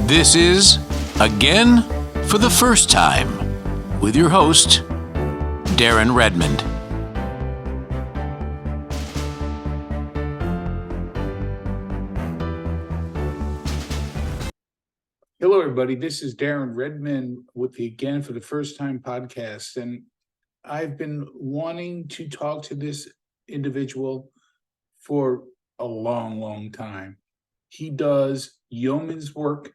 This is Again for the First Time with your host, Darren Redmond. Hello, everybody. This is Darren Redmond with the Again for the First Time podcast. And I've been wanting to talk to this individual for a long, long time. He does yeoman's work.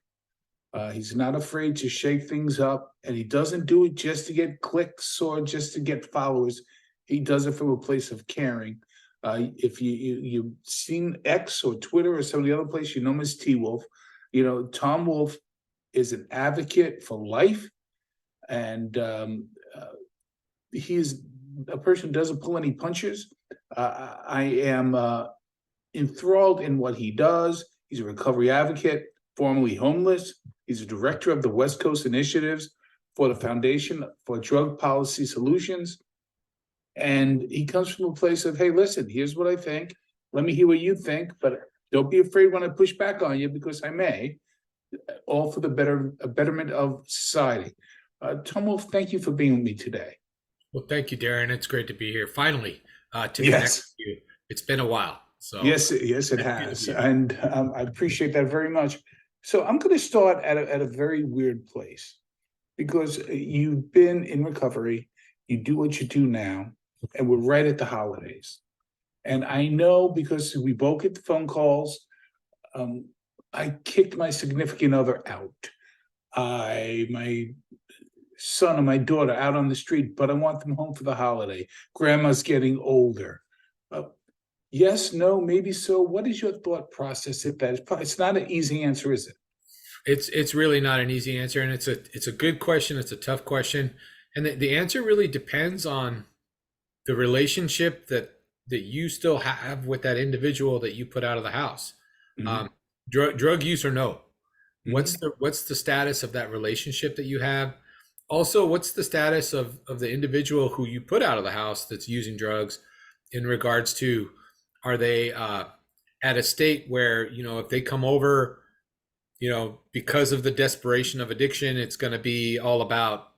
He's not afraid to shake things up, and he doesn't do it just to get clicks or just to get followers. He does it from a place of caring. If you've seen X or Twitter or some of the other place, you know him as T Wolf. You know, Tom Wolf is an advocate for life, and he's a person who doesn't pull any punches. I am enthralled in what he does. He's a recovery advocate, formerly homeless. He's a director of the West Coast Initiatives for the Foundation for Drug Policy Solutions. And he comes from a place of, hey, listen, here's what I think. Let me hear what you think, but don't be afraid when I push back on you, because I may. All for the betterment of society. Tom Wolf, thank you for being with me today. Well, thank you, Darren. It's great to be here. Finally, to connect with you. It's been a while. So yes, it has, and I appreciate that very much. So I'm going to start at a very weird place, because you've been in recovery, you do what you do now, and we're right at the holidays. And I know, because we both get the phone calls, I kicked my significant other out. My son and my daughter out on the street, but I want them home for the holiday. Grandma's getting older. Yes, no, maybe so. What is your thought process if that is? It's not an easy answer, is it? It's really not an easy answer, and it's a good question. It's a tough question, and the answer really depends on the relationship that you still have with that individual that you put out of the house. Mm-hmm. Drug use or no? Mm-hmm. What's the status of that relationship that you have? Also, what's the status of the individual who you put out of the house that's using drugs, in regards to, are they at a state where, if they come over, because of the desperation of addiction, it's going to be all about,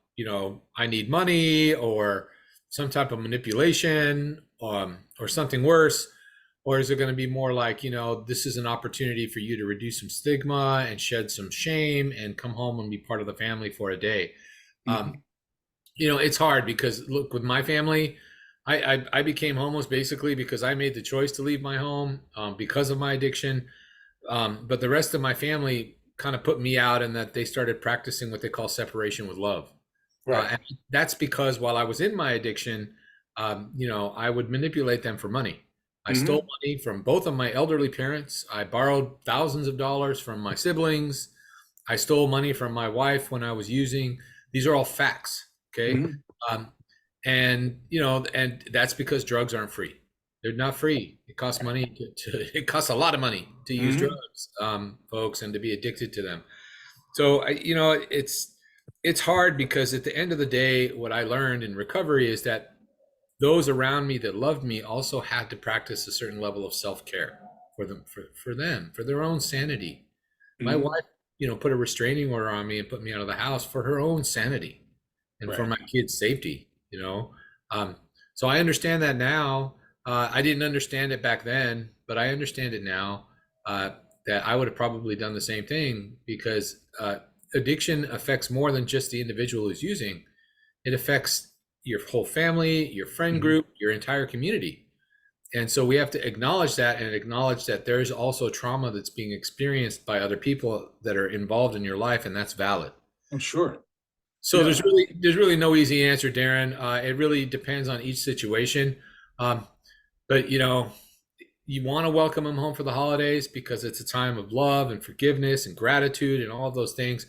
I need money, or some type of manipulation, or something worse? Or is it going to be more like, this is an opportunity for you to reduce some stigma and shed some shame and come home and be part of the family for a day? Mm-hmm. It's hard, because look, with my family, I became homeless basically because I made the choice to leave my home because of my addiction. But the rest of my family kind of put me out, in that they started practicing what they call separation with love. Right. And that's because while I was in my addiction, I would manipulate them for money. I mm-hmm. stole money from both of my elderly parents. I borrowed thousands of dollars from my siblings. I stole money from my wife when I was using. These are all facts. Okay. Mm-hmm. And that's because drugs aren't free. They're not free. It costs money it costs a lot of money to use mm-hmm. drugs, folks, and to be addicted to them. So, it's hard, because at the end of the day, what I learned in recovery is that those around me that loved me also had to practice a certain level of self-care for them, for their own sanity. Mm-hmm. My wife, put a restraining order on me and put me out of the house for her own sanity and right. for my kids' safety, So I understand that now. I didn't understand it back then, but I understand it now, that I would have probably done the same thing, because addiction affects more than just the individual who's using. It affects your whole family, your friend group, mm-hmm. your entire community. And so we have to acknowledge that, and acknowledge that there's also trauma that's being experienced by other people that are involved in your life, and that's valid. I'm sure. So there's really no easy answer, Darren. It really depends on each situation. But you want to welcome them home for the holidays, because it's a time of love and forgiveness and gratitude and all of those things.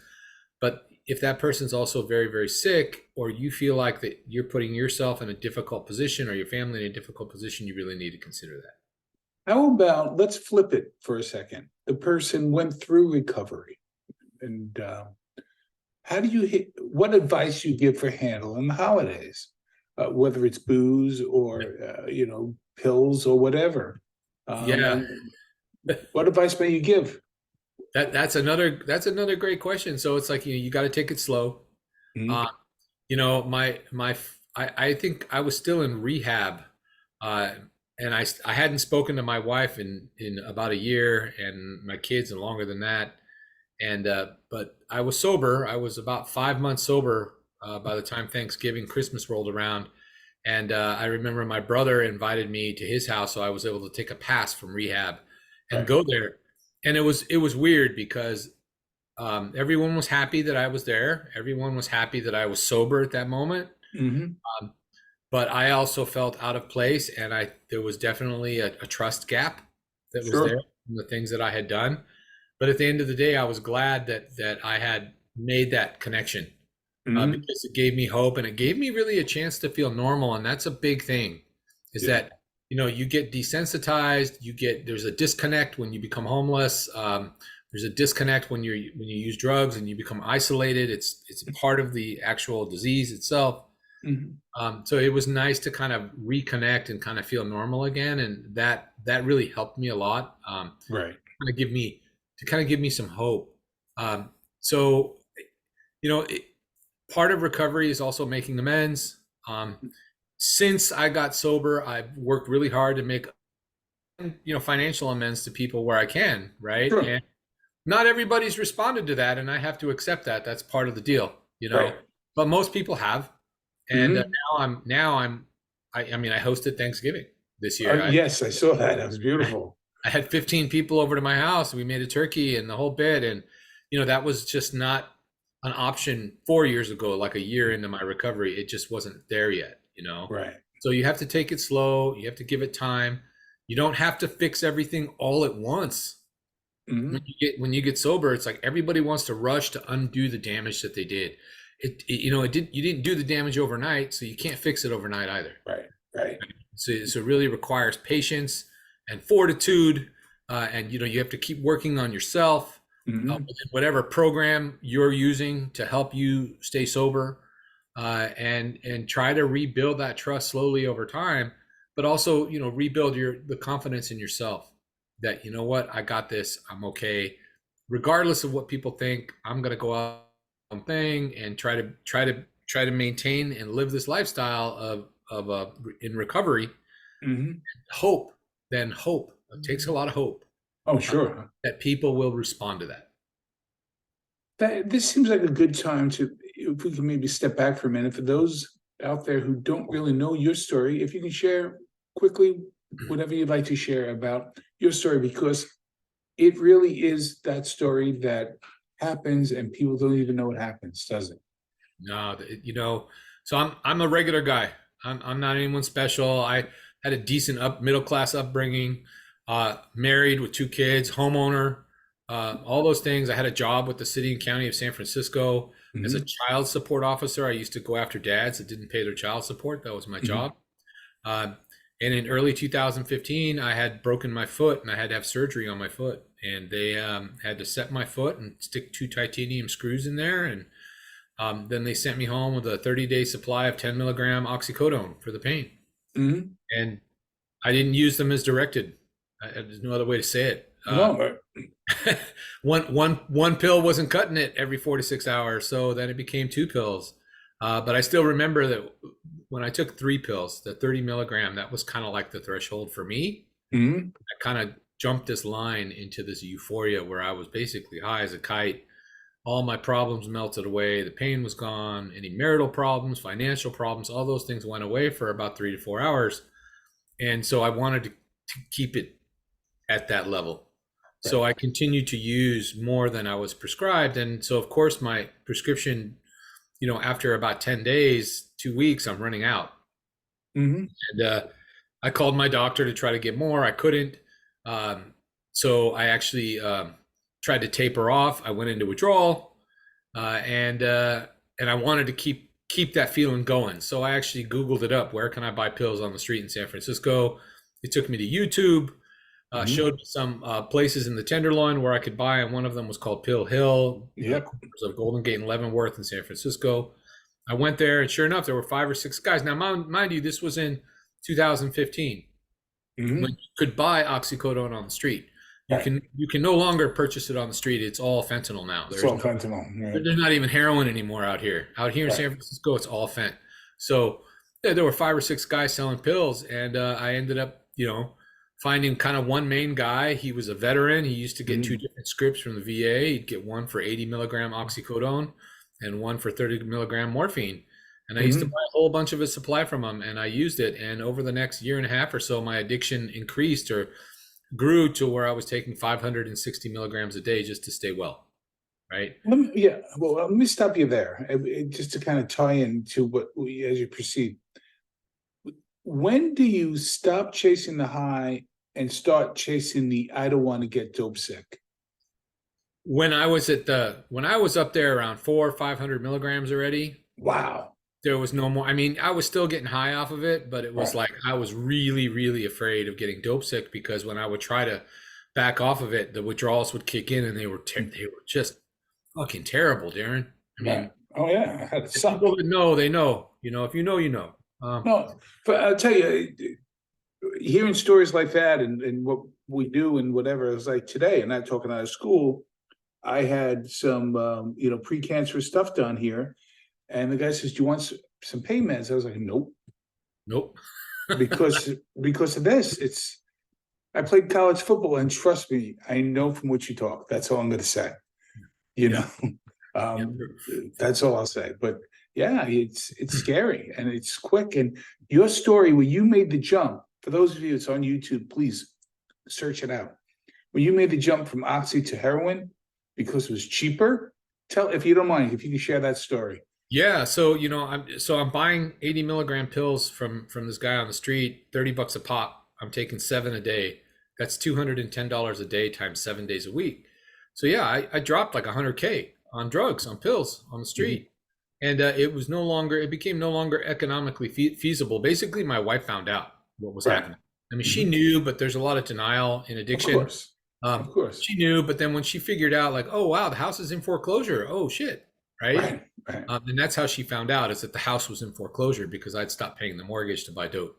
But if that person's also very, very sick, or you feel like that you're putting yourself in a difficult position, or your family in a difficult position, you really need to consider that. How about, let's flip it for a second. The person went through recovery, and what advice you give for handling the holidays, whether it's booze or, pills or whatever? Yeah. What advice may you give? That's another great question. So it's like, you got to take it slow. Mhm. Uh, I think I was still in rehab, uh, and I hadn't spoken to my wife in about a year, and my kids and longer than that. And but I was sober. I was about 5 months sober by the time Thanksgiving, Christmas rolled around. And I remember my brother invited me to his house, so I was able to take a pass from rehab and Right. go there. And it was weird because everyone was happy that I was there. Everyone was happy that I was sober at that moment. Mhm. Um, but I also felt out of place, and there was definitely a trust gap that was there Sure. from the things that I had done. But at the end of the day, I was glad that I had made that connection, Mhm. because it gave me hope and it gave me really a chance to feel normal. And that's a big thing, is Yeah. that you get desensitized. There's a disconnect when you become homeless. There's a disconnect when you use drugs and you become isolated. It's part of the actual disease itself. Mhm. So it was nice to kind of reconnect and kind of feel normal again, and that really helped me a lot. Right. Kind of give me some hope. So you know, it, part of recovery is also making amends. Since I got sober, I've worked really hard to make financial amends to people where I can, right? Sure. And not everybody's responded to that, and I have to accept that. That's part of the deal, you Right. know. But most people have, and Mhm. I mean, I hosted Thanksgiving this year. Yes, I saw that. That was beautiful. I had 15 people over to my house. We made a turkey and the whole bit. And, that was just not an option 4 years ago, like a year into my recovery. It just wasn't there yet. Right. So you have to take it slow. You have to give it time. You don't have to fix everything all at once. When Mhm. you get sober, it's like everybody wants to rush to undo the damage that they did. You didn't do the damage overnight, so you can't fix it overnight either. Right. Right. So it really requires patience and fortitude, and you have to keep working on yourself, Mhm. within whatever program you're using to help you stay sober, and try to rebuild that trust slowly over time, but also rebuild the confidence in yourself that I got this, I'm okay, regardless of what people think. I'm gonna go out on thing and try to maintain and live this lifestyle of in recovery. Mhm. Hope, then hope. It takes a lot of hope, Oh, uh, sure. that people will respond to that. This seems like a good time to, if we can maybe step back for a minute, for those out there who don't really know your story, if you can share quickly whatever you'd like to share about your story, because it really is that story that happens and people don't even know what happens, does it? No, so I'm a regular guy. I'm not anyone special. I had a decent middle class upbringing, married with 2 kids, homeowner, all those things. I had a job with the city and county of San Francisco as a Mhm. child support officer. I used to go after dads that didn't pay their child support. That was my Mhm. job. Uh, and in early 2015, I had broken my foot and I had to have surgery on my foot. And they had to set my foot and stick 2 titanium screws in there. And then they sent me home with a 30-day supply of 10 milligram oxycodone for the pain. Mhm. And I didn't use them as directed. There's no other way to say it. No, One pill wasn't cutting it every 4 to 6 hours, so then it became 2 pills. But I still remember that when I took 3 pills, the 30 milligram, that was kind of like the threshold for me. mhm. I kind of jumped this line into this euphoria where I was basically high as a kite. All my problems melted away. The pain was gone. Any marital problems, financial problems, all those things went away for about 3 to 4 hours. And so I wanted to keep it at that level. So Right. I continued to use more than I was prescribed. And so, of course, my prescription, after about 10 days, 2 weeks, I'm running out. Mhm. And I called my doctor to try to get more. I couldn't. So I actually tried to taper off. I went into withdrawal, and I wanted to keep that feeling going. So I actually Googled it up. Where can I buy pills on the street in San Francisco? It took me to YouTube. Mhm. Showed me some places in the Tenderloin where I could buy, and one of them was called Pill Hill, Yep. corners of Golden Gate and Leavenworth in San Francisco. I went there, and sure enough, there were 5 or 6 guys. Now, mind you, this was in 2015 when Mhm. you could buy oxycodone on the street. You can no longer purchase it on the street. It's all fentanyl now. It's all fentanyl. Right. There's not even heroin anymore out here. Out here in San Francisco, it's all fent. So yeah, there were 5 or 6 guys selling pills, and I ended up, finding kind of one main guy. He was a veteran. He used to get 2 different scripts from the VA. He'd get one for 80 milligram oxycodone and one for 30 milligram morphine. And I used to buy a whole bunch of his supply from him, and I used it. And over the next year and a half or so, my addiction increased or grew to where I was taking 560 milligrams a day just to stay well. Right. Let me stop you there, just to kind of tie into as you proceed. When do you stop chasing the high and start chasing the I don't want to get dope sick? When I was up there around 400 or 500 milligrams already. Wow. There was no more. I mean, I was still getting high off of it, but it was like I was really, really afraid of getting dope sick, because when I would try to back off of it, the withdrawals would kick in, and they were just fucking terrible, Darren. I mean, I had to people that know, they know. If you know, you know. No, but I'll tell you, hearing stories like that and what we do and whatever, it was like today, and not talking out of school, I had some, precancerous stuff done here. And the guy says, do you want some pain meds? I was like, nope. because of this, I played college football, and trust me, I know from what you talk. That's all I'm going to say. That's all I'll say. But yeah, it's scary, and it's quick. And your story where you made the jump, for those of you that's on YouTube, please search it out. When you made the jump from oxy to heroin because it was cheaper, if you don't mind, if you can share that story. Yeah, so I'm buying 80 milligram pills from this guy on the street, $30 a pop. I'm taking 7 a day. That's $210 a day times 7 days a week. So yeah, I dropped like $100K on drugs, on pills, on the street. And it became no longer economically feasible. Basically, my wife found out what was happening. I mean, she knew, but there's a lot of denial in addiction. Of course. She knew, but then when she figured out, like, oh wow, the house is in foreclosure. Oh shit, right. And that's how she found out, is that the house was in foreclosure because I'd stopped paying the mortgage to buy dope.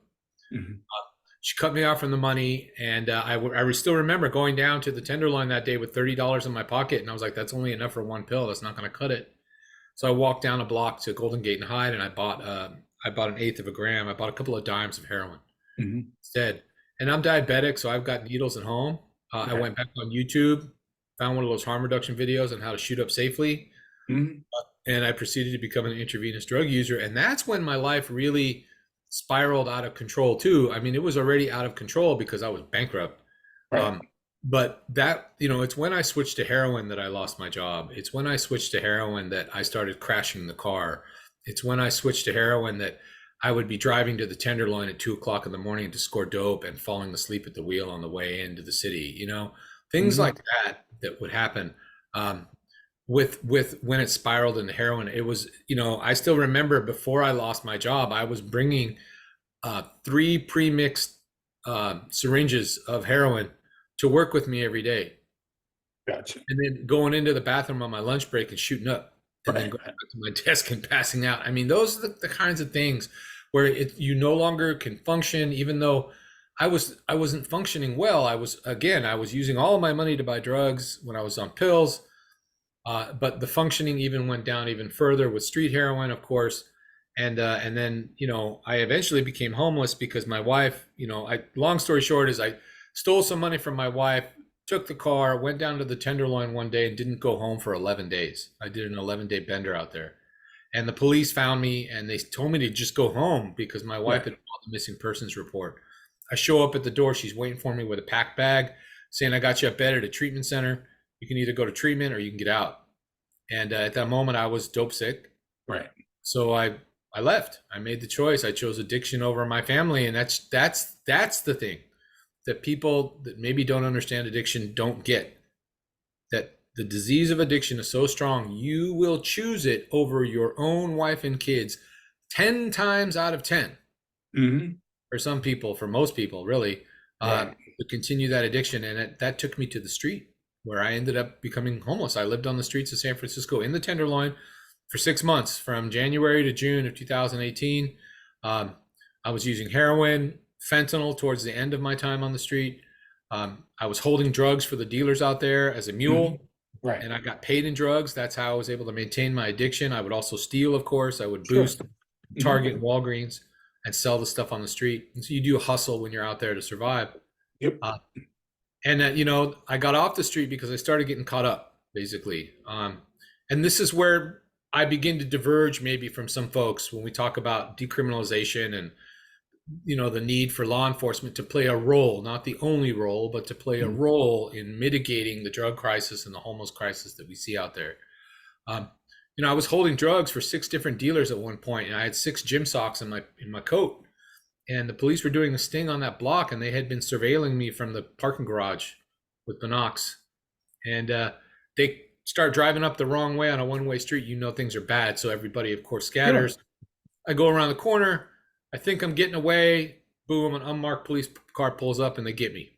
She cut me off from the money, and I still remember going down to the Tenderloin that day with $30 in my pocket, and I was like, that's only enough for one pill. That's not going to cut it. So I walked down a block to Golden Gate and Hyde, and I bought 1/8 of a gram. I bought a couple of dimes of heroin instead. And I'm diabetic, so I've got needles at home. I went back on YouTube, found one of those harm reduction videos on how to shoot up safely, and I proceeded to become an intravenous drug user. And that's when my life really spiraled out of control too. I mean, it was already out of control because I was bankrupt. But that, it's when I switched to heroin that I lost my job. It's when I switched to heroin that I started crashing the car. It's when I switched to heroin that I would be driving to the Tenderloin at 2:00 in the morning to score dope and falling asleep at the wheel on the way into the city. Things like that would happen. With when it spiraled into heroin, it was, I still remember before I lost my job, I was bringing 3 pre-mixed syringes of heroin to work with me every day. Gotcha. And then going into the bathroom on my lunch break and shooting up, and then going back to my desk and passing out. I mean, those are the kinds of things where you no longer can function, even though I wasn't functioning well. I was using all of my money to buy drugs when I was on pills. But the functioning even went down even further with street heroin, of course. And then, I eventually became homeless because my wife, long story short is I stole some money from my wife, took the car, went down to the Tenderloin one day and didn't go home for 11 days. I did an 11-day bender out there. And the police found me and they told me to just go home because my wife had filed a missing persons report. I show up at the door. She's waiting for me with a packed bag saying, I got you a bed at a treatment center. You can either go to treatment or you can get out. And at that moment, I was dope sick. Right. So I left. I made the choice. I chose addiction over my family. And that's the thing that people that maybe don't understand addiction don't get. That the disease of addiction is so strong, you will choose it over your own wife and kids 10 times out of 10. For some people, for most people, really, to continue that addiction. And that took me to the street, where I ended up becoming homeless. I lived on the streets of San Francisco in the Tenderloin for 6 months, from January to June of 2018. I was using heroin, fentanyl towards the end of my time on the street. I was holding drugs for the dealers out there as a mule, Right. and I got paid in drugs. That's how I was able to maintain my addiction. I would also steal, of course. I would Sure. boost Target and Walgreens and sell the stuff on the street. And so you do a hustle when you're out there to survive. Yep. And I got off the street because I started getting caught up, basically. And this is where I begin to diverge maybe from some folks when we talk about decriminalization and the need for law enforcement to play a role, not the only role, but to play a role in mitigating the drug crisis and the homeless crisis that we see out there. I was holding drugs for 6 different dealers at one point, and I had 6 gym socks in my coat. And the police were doing a sting on that block, and they had been surveilling me from the parking garage with binocs. And they start driving up the wrong way on a one-way street. Things are bad, so everybody, of course, scatters. Sure. I go around the corner. I think I'm getting away. Boom, an unmarked police car pulls up, and they get me.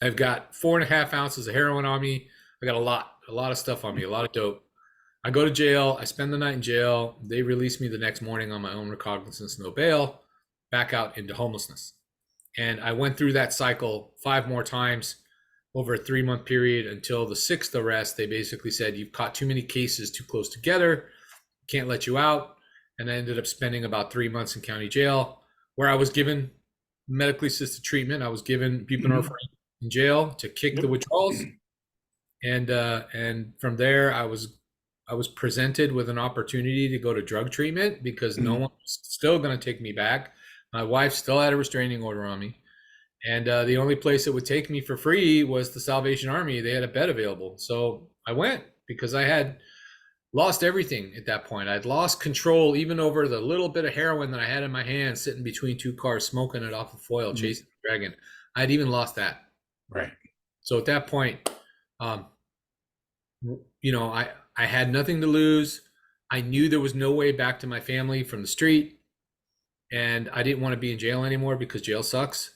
I've got 4.5 ounces of heroin on me. I got a lot of stuff on me, a lot of dope. I go to jail. I spend the night in jail. They release me the next morning on my own recognizance, no bail, back out into homelessness. And I went through that cycle 5 more times over a 3-month period until the 6th arrest. They basically said, you've caught too many cases too close together, can't let you out. And I ended up spending about 3 months in county jail, where I was given medically assisted treatment. I was given buprenorphine in jail to kick the withdrawals. And from there, I was presented with an opportunity to go to drug treatment because no one was still going to take me back. My wife still had a restraining order on me. And the only place that would take me for free was the Salvation Army. They had a bed available. So I went because I had lost everything at that point. I'd lost control even over the little bit of heroin that I had in my hand, sitting between 2 cars, smoking it off the foil, chasing the dragon. I'd even lost that. Right. So at that point, I had nothing to lose. I knew there was no way back to my family from the street, and I didn't want to be in jail anymore because jail sucks.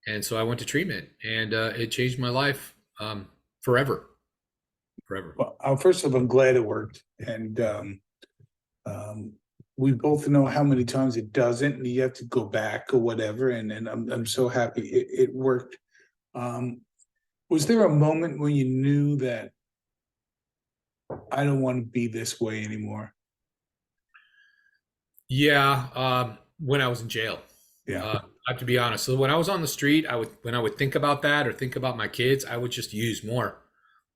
And so I went to treatment, and it changed my life forever. Well, first of all, I'm glad it worked. And we both know how many times it doesn't, and you have to go back or whatever. And I'm so happy it worked. Was there a moment when you knew that I don't want to be this way anymore? Yeah, when I was in jail. Yeah. I have to be honest. So when I was on the street, when I would think about that or think about my kids, I would just use more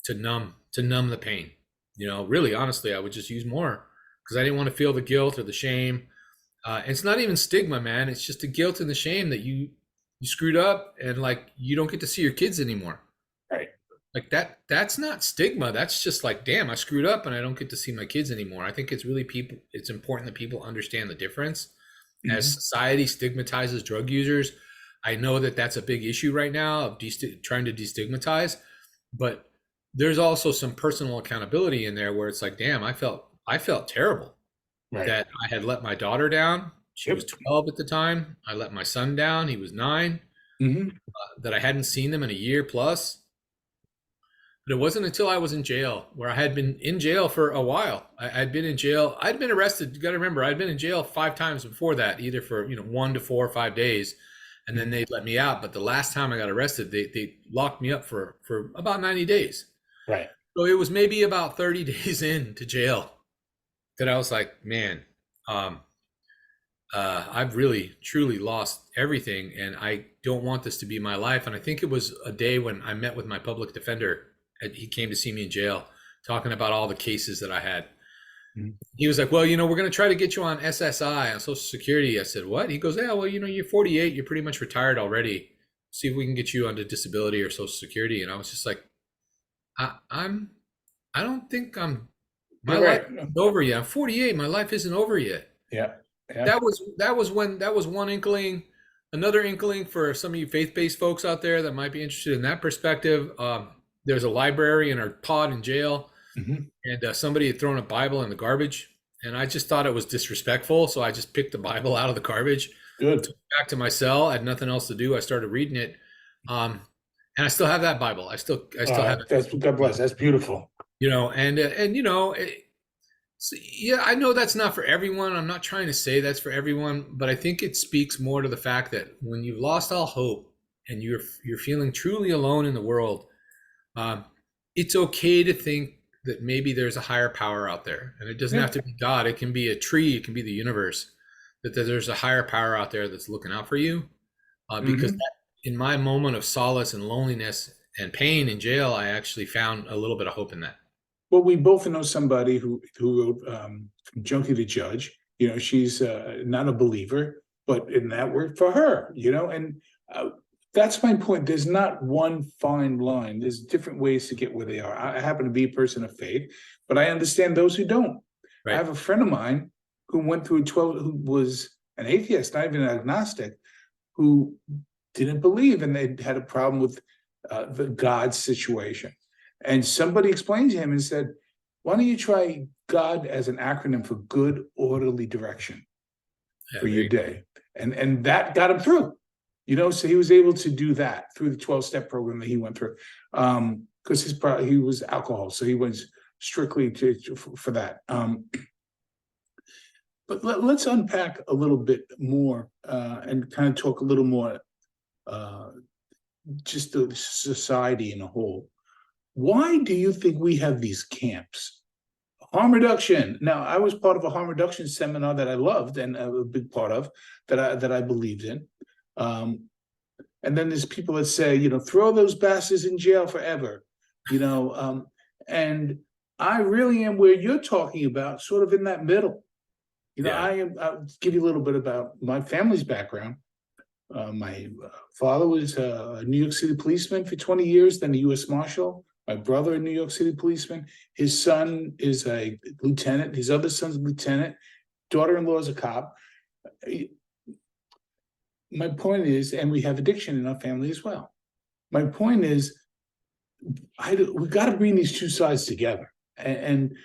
to numb the pain. Really honestly, I would just use more because I didn't want to feel the guilt or the shame. And it's not even stigma, man. It's just the guilt and the shame that you screwed up and like you don't get to see your kids anymore. Right. Like that's not stigma. That's just like, damn, I screwed up and I don't get to see my kids anymore. I think it's important that people understand the difference. As society stigmatizes drug users, I know that that's a big issue right now of trying to destigmatize, but there's also some personal accountability in there where it's like, damn, I felt terrible that I had let my daughter down. She was 12 at the time. I let my son down. He was 9. That I hadn't seen them in a year plus. But it wasn't until I was in jail, where I had been in jail for a while. I'd been in jail. I'd been arrested. You got to remember, I'd been in jail 5 times before that, either for 1 to 4 or 5 days, and then they'd let me out. But the last time I got arrested, they locked me up for about 90 days. Right. So it was maybe about 30 days into jail that I was like, man, I've really, truly lost everything, and I don't want this to be my life. And I think it was a day when I met with my public defender, and he came to see me in jail, talking about all the cases that I had. He was like, well, we're going to try to get you on SSI, on Social Security. I said, what? He goes, yeah, well, you're 48. You're pretty much retired already. See if we can get you onto disability or Social Security. And I was just like, I don't think my life isn't over yet. I'm 48. My life isn't over yet. Yeah. That was one inkling. Another inkling for some of you faith-based folks out there that might be interested in that perspective. There's a library in our pod in jail, and somebody had thrown a Bible in the garbage, and I just thought it was disrespectful, so I just picked the Bible out of the garbage. Good. Took it back to my cell. I had nothing else to do. I started reading it, and I still have that Bible. I still have it. That's God bless. That's beautiful. So, yeah, I know that's not for everyone. I'm not trying to say that's for everyone, but I think it speaks more to the fact that when you've lost all hope and you're feeling truly alone in the world, it's okay to think that maybe there's a higher power out there, and it doesn't Yeah. have to be God. It can be a tree. It can be the universe. That there's a higher power out there that's looking out for you. Because Mhm. that, in my moment of solace and loneliness and pain in jail, I actually found a little bit of hope in that. Well, we both know somebody who wrote From Junkie to Judge. You know, she's not a believer, but in that worked for her. You know, and that's my point. There's not one fine line. There's different ways to get where they are. I happen to be a person of faith, but I understand those who don't. I Right. have a friend of mine who went through 12, who was an atheist, not even an agnostic, who didn't believe, and they had a problem with the God situation. And somebody explained to him and said, why don't you try God as an acronym for good, orderly direction Yeah, for there your you go. day? And that got him through. You know, so he was able to do that through the 12-step program that he went through. Because he was alcohol, so he went strictly for that. But let's unpack a little bit more and kind of talk a little more just the society in a whole. Why do you think we have these camps? Harm reduction. Now, I was part of a harm reduction seminar that I loved and a big part of that I believed in. And then there's people that say, you know, throw those bastards in jail forever, you know. And I really am where you're talking about, sort of in that middle. You know, Yeah. I'll give you a little bit about my family's background. My father was a New York City policeman for 20 years, then a U.S. Marshal. My brother, a New York City policeman. His son is a lieutenant. His other son's a lieutenant. Daughter-in-law is a cop. My point is, and we have addiction in our family as well. My point is, we got to bring these two sides together. And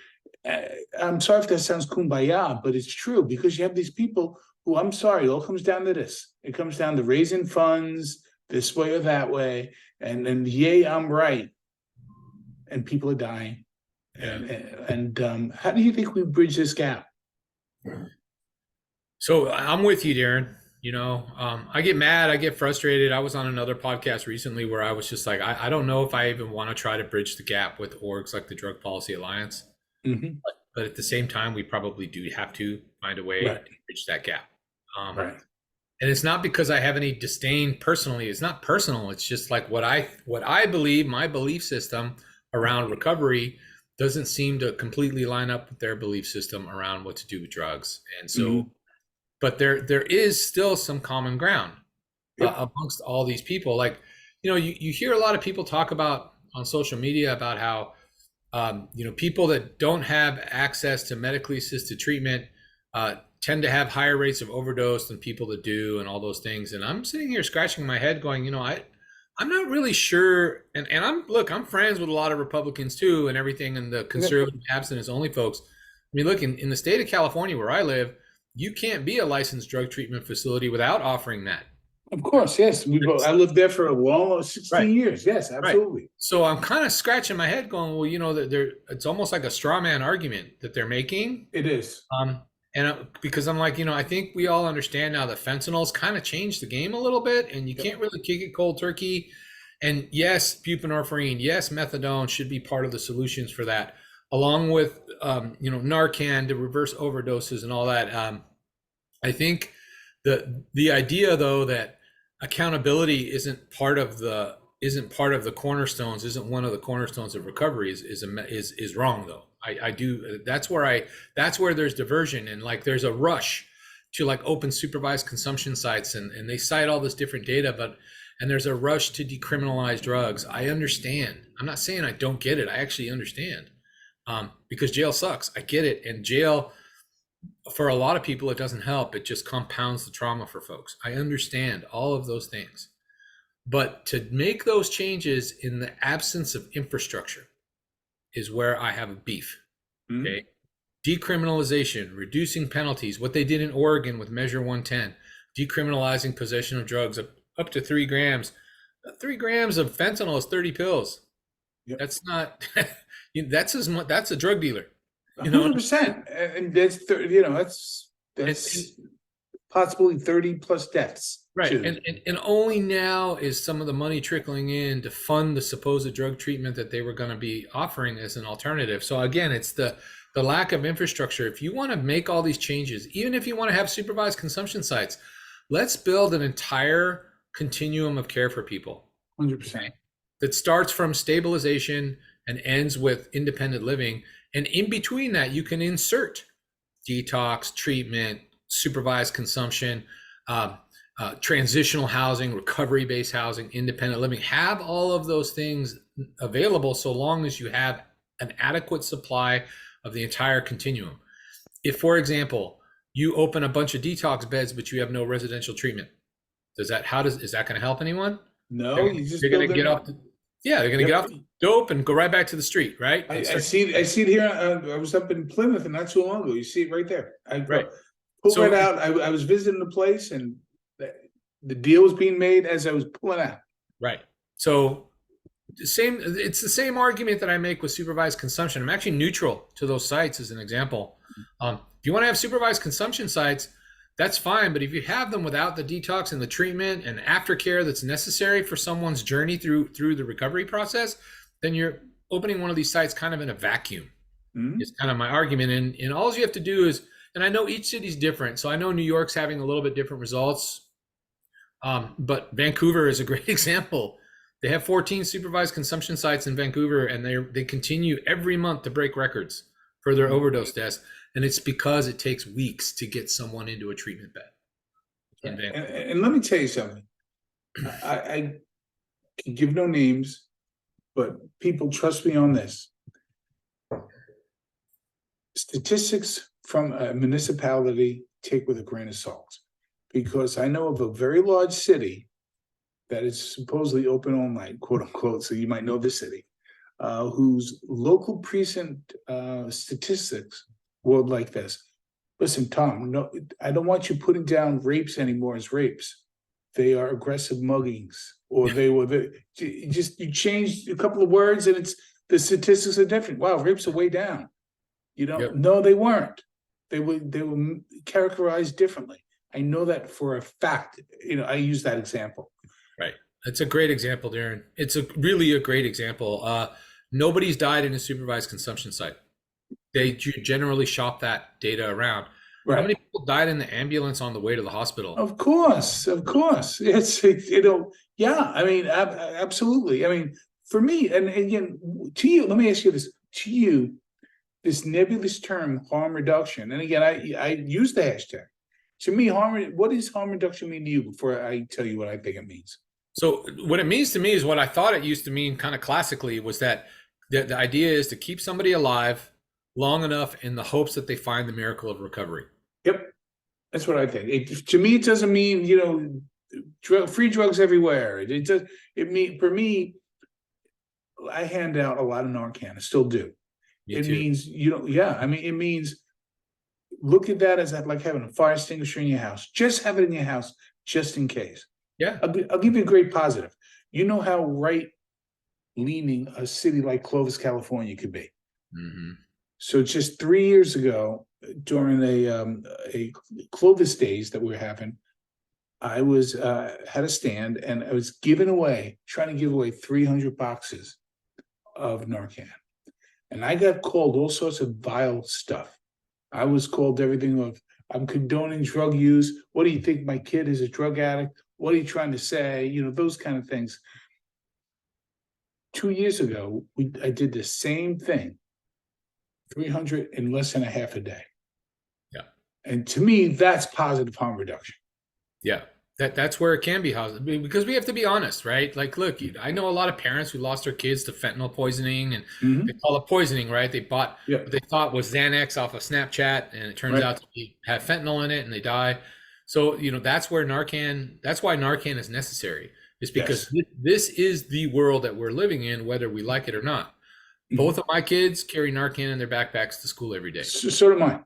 I'm sorry if that sounds kumbaya, but it's true, because you have these people who, I'm sorry, it all comes down to this. It comes down to raising funds this way or that way, and yay, I'm right. And people are dying. Yeah. And how do you think we bridge this gap? So I'm with you, Darren. You know, I get mad, I get frustrated. I was on another podcast recently where I was just like, I don't know if I even want to try to bridge the gap with orgs like the Drug Policy Alliance. Mhm. But at the same time, we probably do have to find a way Right. to bridge that gap. Right. And it's not because I have any disdain personally. It's not personal. It's just like what I believe, my belief system around recovery doesn't seem to completely line up with their belief system around what to do with drugs. And so, Mhm. but there is still some common ground Yep. amongst all these people. Like, you know, you hear a lot of people talk about on social media about how, you know, people that don't have access to medically assisted treatment tend to have higher rates of overdose than people that do, and all those things. And I'm sitting here scratching my head going, you know, I'm not really sure. And I'm friends with a lot of Republicans too, and everything, and the conservative abstinence only folks. I mean, look, in the state of California where I live, you can't be a licensed drug treatment facility without offering that. Of course, yes. I lived there for a long 16 Right. years. Yes, Right. absolutely. So I'm kind of scratching my head going, well, you know, it's almost like a straw man argument that they're making. It is. Because I'm like, you know, I think we all understand now that fentanyl's kind of changed the game a little bit, and you can't really kick it cold turkey. And yes, buprenorphine, yes, methadone should be part of the solutions for that, along with, you know, Narcan to reverse overdoses and all that. I think the idea, though, that accountability isn't part of the cornerstones, isn't one of the cornerstones of recovery is wrong, though. I do, that's where there's diversion, and like there's a rush to like open supervised consumption sites, and they cite all this different data, and there's a rush to decriminalize drugs. I understand. I'm not saying I don't get it. I actually understand, because jail sucks. I get it. And jail, for a lot of people, it doesn't help. It just compounds the trauma for folks. I understand all of those things. But to make those changes in the absence of infrastructure is where I have a beef. Okay. Decriminalization, reducing penalties, what they did in Oregon with Measure 110, decriminalizing possession of drugs up to 3 grams. 3 grams of fentanyl is 30 pills. Yep. That's not, that's as much, that's a drug dealer. You know, 100%. And that's, you know, that's possibly 30 plus deaths. Right. too. And only now is some of the money trickling in to fund the supposed drug treatment that they were going to be offering as an alternative. So again, it's the lack of infrastructure. If you want to make all these changes, even if you want to have supervised consumption sites, let's build an entire continuum of care for people 100%. that starts from stabilization and ends with independent living. And in between that, you can insert detox, treatment, supervised consumption, transitional housing, recovery-based housing, independent living. Have all of those things available so long as you have an adequate supply of the entire continuum. If, for example, you open a bunch of detox beds, but you have no residential treatment, is that going to help anyone? No, you just They're going to build get it- off. They're going to get off the dope and go right back to the street, right? I see it here. I was up in Plymouth and not so long ago. You see it right there. Right. Pulled So- right out. I was visiting the place and the deal was being made as I was pulling out. Right. So it's the same argument that I make with supervised consumption. I'm actually neutral to those sites as an example. If you want to have supervised consumption sites, that's fine. But if you have them without the detox and the treatment and aftercare that's necessary for someone's journey through the recovery process, then you're opening one of these sites kind of in a vacuum. Mhm. It's kind of my argument. And all you have to do is, and I know each city's different. So I know New York's having a little bit different results. But Vancouver is a great example. They have 14 supervised consumption sites in Vancouver, and they continue every month to break records for their overdose deaths. And it's because it takes weeks to get someone into a treatment bed in Vancouver. And let me tell you something. I can give no names, but people trust me on this. Statistics from a municipality take with a grain of salt, because I know of a very large city that is supposedly open all night, quote unquote, so you might know the city, whose local precinct statistics were like this. Listen, Tom, no, I don't want you putting down rapes anymore as rapes. They are aggressive muggings, or you changed a couple of words and the statistics are different. Wow, rapes are way down. Yep. No, they weren't. They were characterized differently. I know that for a fact. I use that example. Right. It's a great example, Darren. It's really a great example. Nobody's died in a supervised consumption site. They generally shop that data around. Right. How many people died in the ambulance on the way to the hospital? Of course. It's yeah. I mean, absolutely. I mean, for me, and again, to you, let me ask you this. To you, this nebulous term, harm reduction, and again, I use the hashtag. To me, what does harm reduction mean to you before I tell you what I think it means? So what it means to me is what I thought it used to mean kind of classically, was that the idea is to keep somebody alive long enough in the hopes that they find the miracle of recovery. Yep. That's what I think. To me, it doesn't mean, free drugs everywhere. For me, I hand out a lot of Narcan. I still do. Me too. Means, it means look at that as like having a fire extinguisher in your house. Just have it in your house, just in case. Yeah. I'll give you a great positive. You know how right-leaning a city like Clovis, California could be. Mm-hmm. So just 3 years ago, during a Clovis days that we were having, I was had a stand and I was trying to give away 300 boxes of Narcan. And I got called all sorts of vile stuff. I was called everything of, I'm condoning drug use. What do you think, my kid is a drug addict? What are you trying to say? Those kind of things. 2 years ago, I did the same thing. 300 in less than a half a day. Yeah. And to me, that's positive harm reduction. Yeah. That's where it can be housed, because we have to be honest, right? Like, look, I know a lot of parents who lost their kids to fentanyl poisoning, and they call it poisoning, right? They bought what they thought was Xanax off of Snapchat, and it turns out to have fentanyl in it, and they die. So, that's where that's why Narcan is necessary, is because this is the world that we're living in, whether we like it or not. Both of my kids carry Narcan in their backpacks to school every day. So do mine.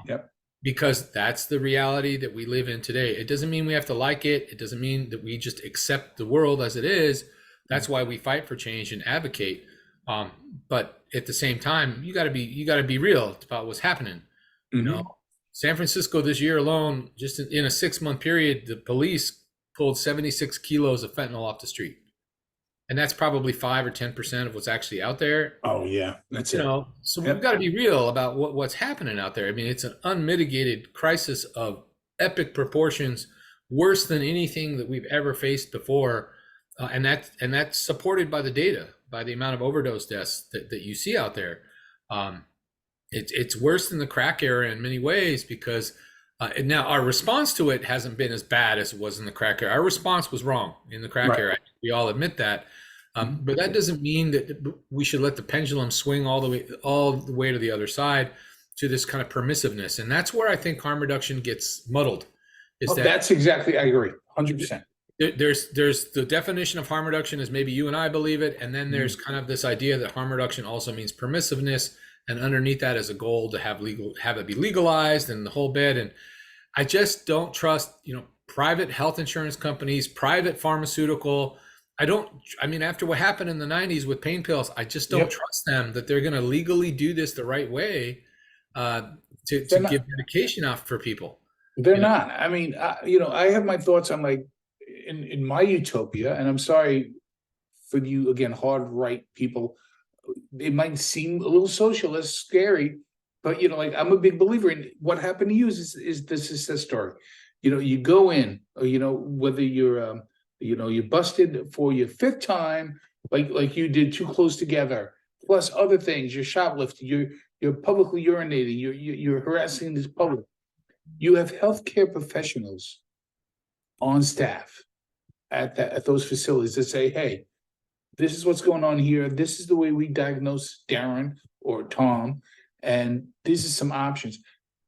Yep. Because that's the reality that we live in today. It doesn't mean we have to like it. It doesn't mean that we just accept the world as it is. That's why we fight for change and advocate. But at the same time, you got to be real about what's happening. San Francisco this year alone, just in a 6-month period, the police pulled 76 kilos of fentanyl off the street. And that's probably 5 or 10% of what's actually out there. Oh yeah, that's it. So Yep. we've got to be real about what's happening out there. I mean, it's an unmitigated crisis of epic proportions, worse than anything that we've ever faced before. And that's supported by the data, by the amount of overdose deaths that you see out there. It's worse than the crack era in many ways because now our response to it hasn't been as bad as it was in the crack era. Our response was wrong in the crack era. We all admit that. But that doesn't mean that we should let the pendulum swing all the way to the other side to this kind of permissiveness. And that's where I think harm reduction gets muddled. That's exactly, I agree, 100%. There's the definition of harm reduction as maybe you and I believe it, and then there's kind of this idea that harm reduction also means permissiveness, and underneath that is a goal to have it be legalized and the whole bit. And I just don't trust, private health insurance companies, private pharmaceutical. After what happened in the 90s with pain pills, I just don't trust them that they're going to legally do this the right way to give medication out for people. They're not. I mean, I have my thoughts on like in my utopia, and I'm sorry for you again, hard right people. It might seem a little socialist, scary, but like I'm a big believer in what happened to you is the success story. You go in, whether you're you're busted for your 5th time, like you did Too Close Together, plus other things. You're shoplifting, you're publicly urinating, you're harassing this public. You have healthcare professionals on staff at those facilities that say, hey, this is what's going on here. This is the way we diagnose Darren or Tom, and these are some options.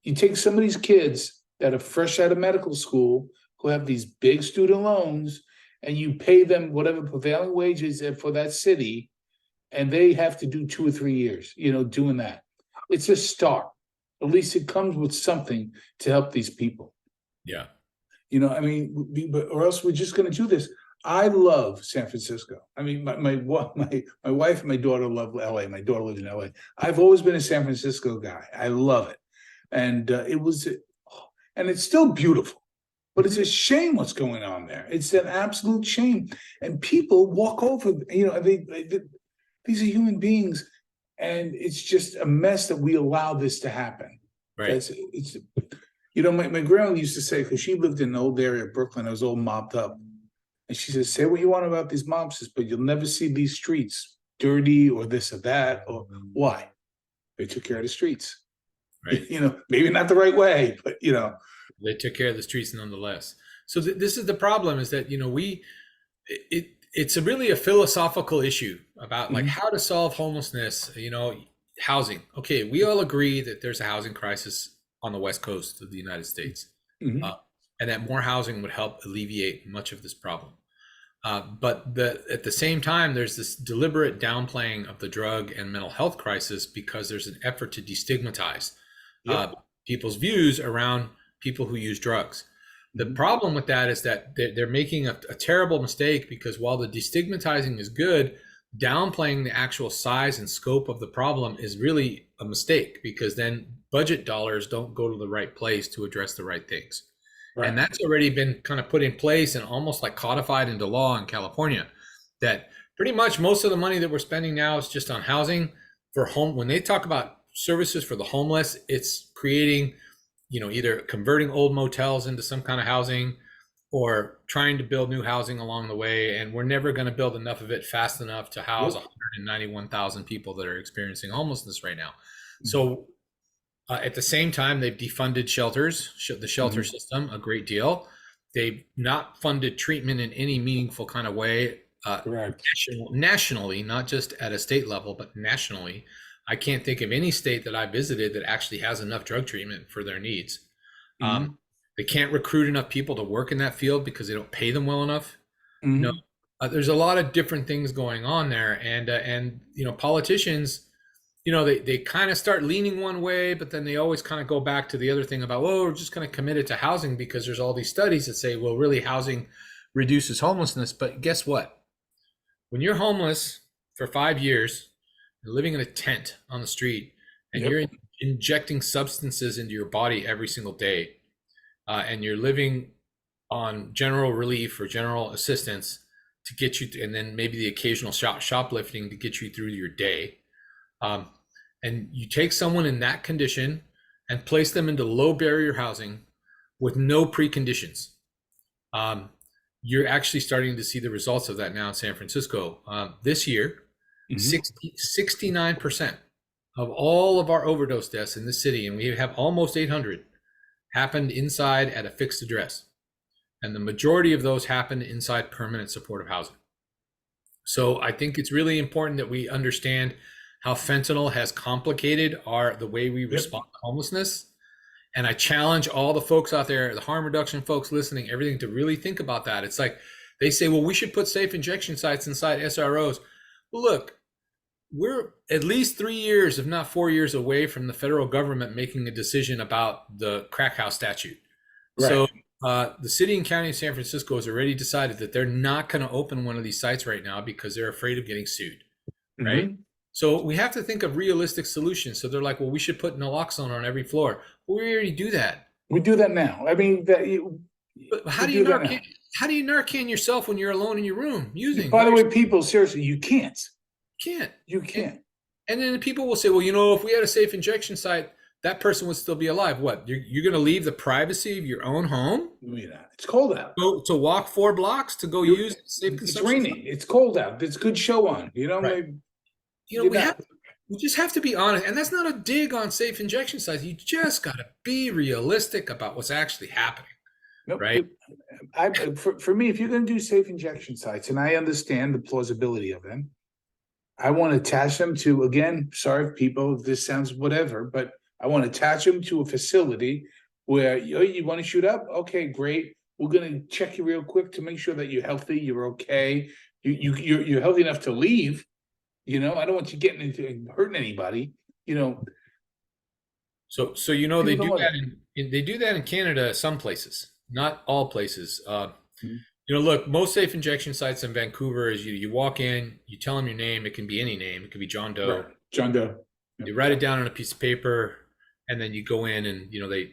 You take some of these kids that are fresh out of medical school who have these big student loans, and you pay them whatever prevailing wages for that city, and they have to do 2 or 3 years, doing that. It's a start. At least it comes with something to help these people. Yeah. Or else we're just going to do this. I love San Francisco. I mean, my wife and my daughter love LA. My daughter lives in LA. I've always been a San Francisco guy. I love it. And and it's still beautiful. But it's a shame what's going on there. It's an absolute shame. And people walk over, these are human beings. And it's just a mess that we allow this to happen. Right. My grandma used to say, because she lived in an old area of Brooklyn, it was all mobbed up. And she says, say what you want about these mobsters, but you'll never see these streets dirty or this or that. Or why? They took care of the streets. Right. Maybe not the right way, but they took care of the streets nonetheless. So this is the problem, is that it's really a philosophical issue about like how to solve homelessness. Housing. Okay, we all agree that there's a housing crisis on the West Coast of the United States, and that more housing would help alleviate much of this problem. But at the same time, there's this deliberate downplaying of the drug and mental health crisis because there's an effort to destigmatize people's views around people who use drugs. The problem with that is that they're making a terrible mistake, because while the destigmatizing is good, downplaying the actual size and scope of the problem is really a mistake, because then budget dollars don't go to the right place to address the right things. Right. And that's already been kind of put in place and almost like codified into law in California, that pretty much most of the money that we're spending now is just on housing for home. When they talk about services for the homeless, it's creating, either converting old motels into some kind of housing or trying to build new housing along the way. And we're never going to build enough of it fast enough to house 191,000 people that are experiencing homelessness right now. So at the same time, they've defunded shelters, the shelter system, a great deal. They've not funded treatment in any meaningful kind of way, nationally, not just at a state level, but nationally. I can't think of any state that I visited that actually has enough drug treatment for their needs. They can't recruit enough people to work in that field because they don't pay them well enough. There's a lot of different things going on there, and politicians, they kind of start leaning one way, but then they always kind of go back to the other thing about, we're just going to commit it to housing because there's all these studies that say, well, really housing reduces homelessness. But guess what? When you're homeless for 5 years, you're living in a tent on the street, and you're in injecting substances into your body every single day, and you're living on general relief or general assistance to get you, and then maybe the occasional shoplifting to get you through your day. And you take someone in that condition and place them into low barrier housing with no preconditions. You're actually starting to see the results of that now in San Francisco. This year, 69% of all of our overdose deaths in the city, and we have almost 800, happened inside at a fixed address. And the majority of those happened inside permanent supportive housing. So I think it's really important that we understand how fentanyl has complicated the way we respond to homelessness. And I challenge all the folks out there, the harm reduction folks listening, everything, to really think about that. It's like they say, well, we should put safe injection sites inside SROs. Well, look, we're at least 3 years, if not 4 years away from the federal government making a decision about the crack house statute. Right. So the city and county of San Francisco has already decided that they're not going to open one of these sites right now because they're afraid of getting sued. Right. So we have to think of realistic solutions. So they're like, well, we should put naloxone on every floor. Well, we already do that. We do that now. I mean, but how do you Narcan yourself when you're alone in your room using? By the way, people, seriously, you can't. You can't. And then people will say, well, you know, if we had a safe injection site, that person would still be alive. What? You're going to leave the privacy of your own home? It's cold out. To walk 4 blocks to go use safe It's consumption raining. It's cold out. There's a good show on. You know, right. We just have to be honest, and that's not a dig on safe injection sites. You just got to be realistic about what's actually happening. Nope. Right. For me, if you're going to do safe injection sites, and I understand the plausibility of them, I want to attach them to, again, sorry, people, this sounds whatever, but I want to attach them to a facility where you want to shoot up. Okay, great. We're going to check you real quick to make sure that you're healthy, you're okay, you're healthy enough to leave. You know, I don't want you getting into hurting anybody. You know. So you know they do that they do that in Canada, some places, not all places. You know, look, most safe injection sites in Vancouver is you walk in, you tell them your name. It can be any name. It could be John Doe. Right. John Doe. Yep. You write it down on a piece of paper, and then you go in and they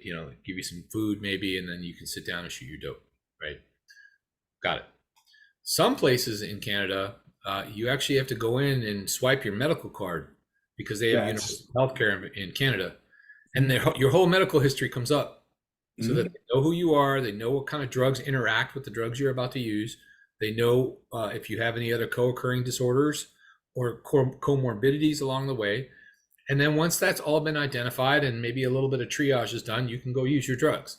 give you some food maybe, and then you can sit down and shoot your dope. Right. Got it. Some places in Canada, you actually have to go in and swipe your medical card because they have universal healthcare in Canada, and your whole medical history comes up so that they know who you are. They know what kind of drugs interact with the drugs you're about to use. They know if you have any other co-occurring disorders or comorbidities along the way. And then once that's all been identified and maybe a little bit of triage is done, you can go use your drugs.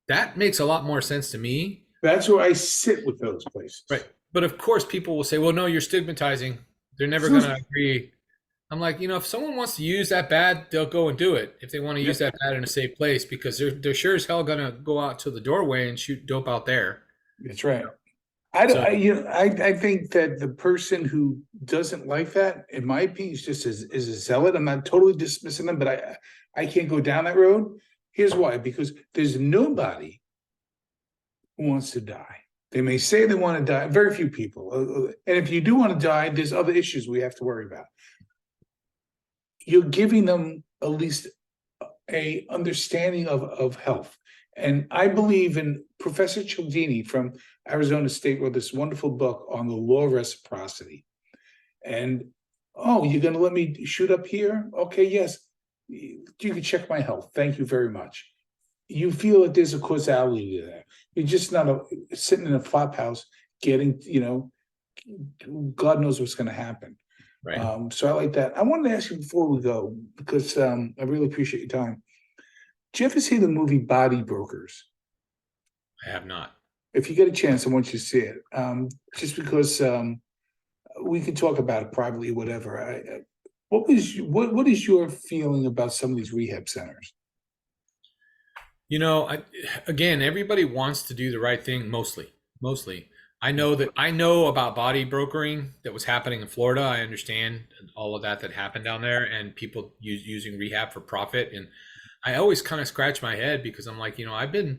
That makes a lot more sense to me. That's where I sit with those places. Right. But of course, people will say, well, no, you're stigmatizing. They're never going to agree. I'm like, if someone wants to use that bad, they'll go and do it. If they want to use that bad in a safe place, because they're sure as hell going to go out to the doorway and shoot dope out there. That's right. I think that the person who doesn't like that, in my opinion, is just is a zealot. I'm not totally dismissing them, but I can't go down that road. Here's why: because there's nobody who wants to die. They may say they want to die. Very few people. And if you do want to die, there's other issues we have to worry about. You're giving them at least a understanding of health. And I believe in Professor Cialdini from Arizona State wrote this wonderful book on the law of reciprocity. And, you're going to let me shoot up here? Okay, yes. You can check my health. Thank you very much. You feel that there's a causality to that. You're just not sitting in a flop house getting, God knows what's going to happen. Right. So I like that. I wanted to ask you before we go, because I really appreciate your time. Did you ever see the movie Body Brokers? I have not. If you get a chance, I want you to see it. Just because we can talk about it privately, whatever. What is your feeling about some of these rehab centers? Again, everybody wants to do the right thing. Mostly. I know about body brokering that was happening in Florida. I understand all of that happened down there, and people using rehab for profit. And I always kind of scratch my head because I'm like, I've been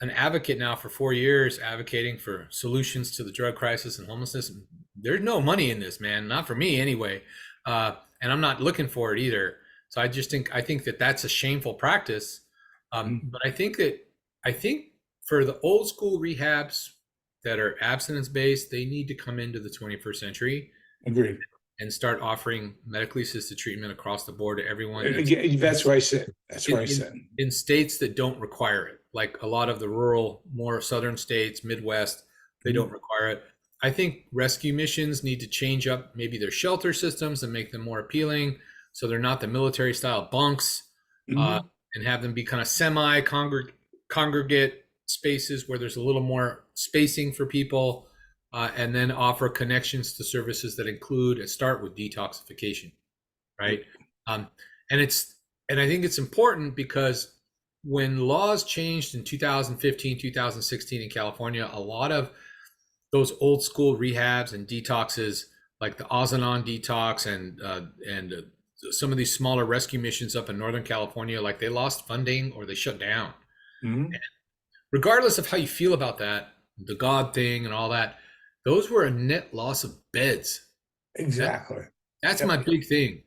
an advocate now for 4 years, advocating for solutions to the drug crisis and homelessness. There's no money in this, man. Not for me anyway. And I'm not looking for it either. So I think that that's a shameful practice. But I think for the old school rehabs that are abstinence based, they need to come into the 21st century Agreed. and start offering medically assisted treatment across the board to everyone. Again, that's what I said. That's what I said. In states that don't require it, like a lot of the rural, more southern states, Midwest, they don't require it. I think rescue missions need to change up maybe their shelter systems and make them more appealing, so they're not the military style bunks, Mhm. and have them be kind of semi congregate spaces where there's a little more spacing for people, and then offer connections to services that include and start with detoxification, right? And I think it's important because when laws changed in 2015, 2016 in California, a lot of those old school rehabs and detoxes, like the Ozanon detox and some of these smaller rescue missions up in Northern California, like they lost funding or they shut down. Mhm. Regardless of how you feel about that, the God thing and all that, those were a net loss of beds. Exactly. That's Yep. my big thing,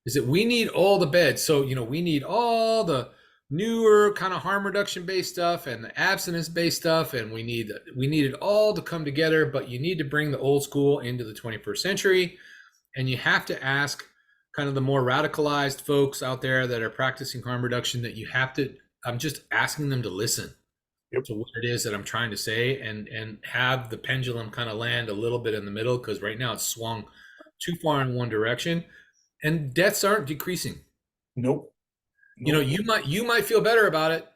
is that we need all the beds. So, we need all the newer kind of harm reduction based stuff and the abstinence based stuff. And we need it all to come together, but you need to bring the old school into the 21st century. And you have to ask kind of the more radicalized folks out there that are practicing harm reduction that I'm just asking them to listen to what it is that I'm trying to say and have the pendulum kind of land a little bit in the middle, because right now it's swung too far in one direction and deaths aren't decreasing. Nope. You might feel better about it,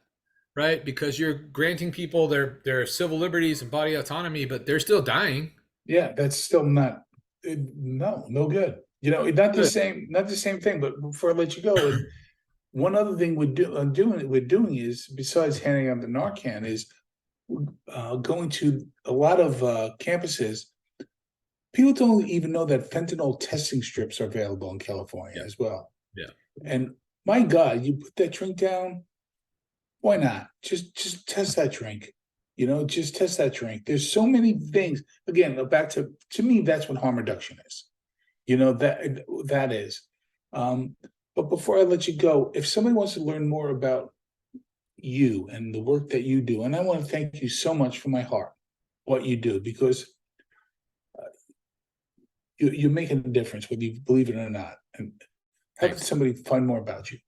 right? Because you're granting people their civil liberties and body autonomy, but they're still dying. Yeah, that's still not no good. Not the same thing. But before I let you go, one other thing we're doing is, besides handing out the Narcan, is going to a lot of campuses. People don't even know that fentanyl testing strips are available in California as well. Yeah. And my God, you put that drink down, why not? Just test that drink. Just test that drink. There's so many things. Again, back to me, that's what harm reduction is. That is. But before I let you go, if somebody wants to learn more about you and the work that you do, and I want to thank you so much from my heart, what you do, because you're making a difference, whether you believe it or not. And how can somebody find more about you?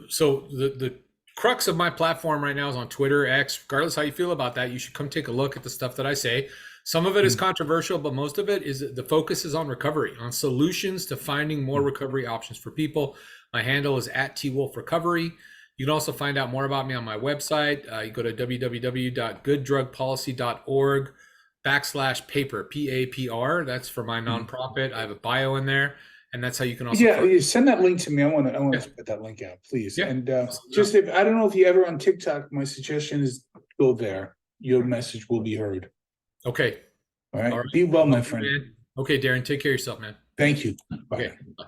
So the crux of my platform right now is on Twitter, X. Regardless how you feel about that, you should come take a look at the stuff that I say. Some of it is controversial, but most of it is the focus is on recovery, on solutions to finding more recovery options for people. My handle is @TWolfRecovery. You can also find out more about me on my website. You go to www.gooddrugpolicy.org/paper, PAPR. That's for my nonprofit. I have a bio in there, and that's how you can also. Yeah, send that link to me. I want to put that link out, please. Yeah. And just if I don't know if you ever on TikTok, my suggestion is go there. Your message will be heard. Okay. All right. Be well, my friend. Man. Okay, Darren, take care of yourself, man. Thank you. Bye. Okay. Bye.